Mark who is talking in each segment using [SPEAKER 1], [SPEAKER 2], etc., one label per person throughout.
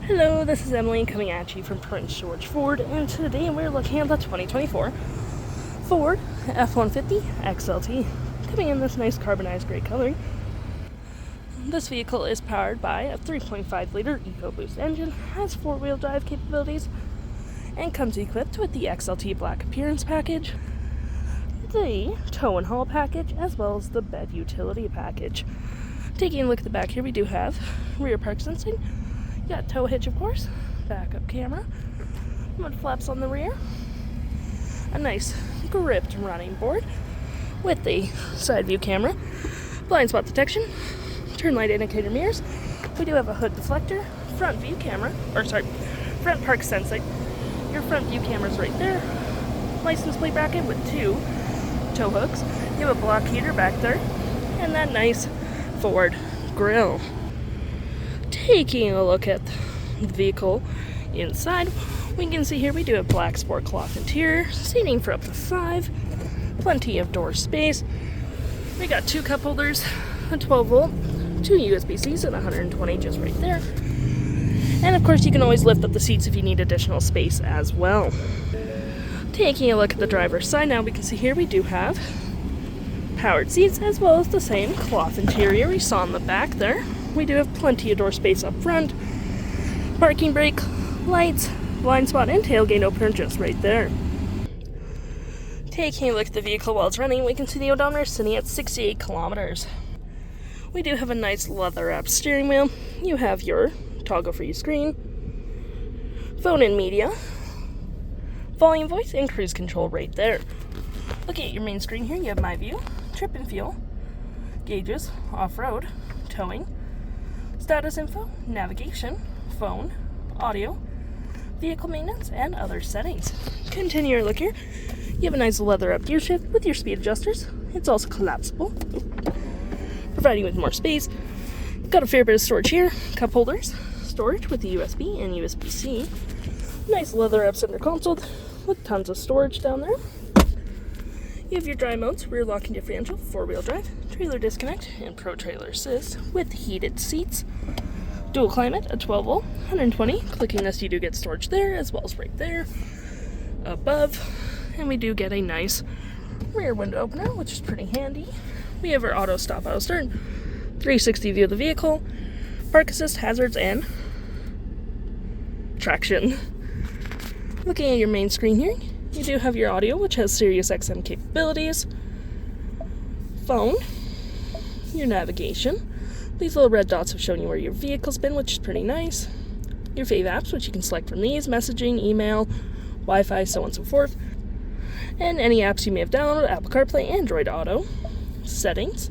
[SPEAKER 1] Hello, this is Emily coming at you from Prince George Ford, and today we're looking at the 2024 Ford F-150 XLT, coming in this nice carbonized gray color. This vehicle is powered by a 3.5-liter Ecoboost engine, has 4-wheel drive capabilities, and comes equipped with the XLT Black Appearance Package, the Tow and Haul Package, as well as the Bed Utility Package. Taking a look at the back here, we do have rear park sensing. Got tow hitch, of course, backup camera, mud flaps on the rear, a nice gripped running board with the side view camera, blind spot detection, turn light indicator mirrors. We do have a hood deflector, front view camera, front park sensing. Your front view camera's right there, license plate bracket with 2 tow hooks. You have a block heater back there, and that nice Ford grille. Taking a look at the vehicle inside, we can see here we do have black sport cloth interior, seating for up to 5, plenty of door space. We got 2 cup holders, a 12 volt, 2 USB-Cs, and 120 just right there. And of course you can always lift up the seats if you need additional space as well. Taking a look at the driver's side now, we can see here we do have powered seats as well as the same cloth interior we saw in the back there. We do have plenty of door space up front, parking brake, lights, blind spot, and tailgate opener just right there. Taking a look at the vehicle while it's running, we can see the odometer sitting at 68 kilometers. We do have a nice leather-wrapped steering wheel. You have your toggle-free screen, phone and media, volume, voice, and cruise control right there. Looking at your main screen here, you have My View, trip and fuel, gauges, off-road, towing, status info, navigation, phone, audio, vehicle maintenance, and other settings. Continue your look here. You have a nice leather-up gear shift with your speed adjusters. It's also collapsible, providing with more space. Got a fair bit of storage here. Cup holders, storage with the USB and USB-C. Nice leather-up center console with tons of storage down there. You have your drive modes, rear locking differential, 4-wheel drive, trailer disconnect, and pro trailer assist with heated seats. Dual climate, a 12 volt, 120. Clicking this, you do get storage there, as well as right there, above. And we do get a nice rear window opener, which is pretty handy. We have our auto stop, auto start, 360 view of the vehicle, park assist, hazards, and traction. Looking at your main screen here, you do have your audio, which has Sirius XM capabilities, phone, your navigation. These little red dots have shown you where your vehicle's been, which is pretty nice. Your fave apps, which you can select from these, messaging, email, Wi-Fi, so on and so forth. And any apps you may have downloaded, Apple CarPlay, Android Auto, settings,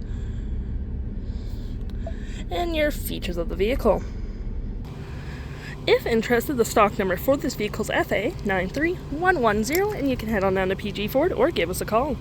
[SPEAKER 1] and your features of the vehicle. If interested, the stock number for this vehicle is FA93110, and you can head on down to PG Ford or give us a call.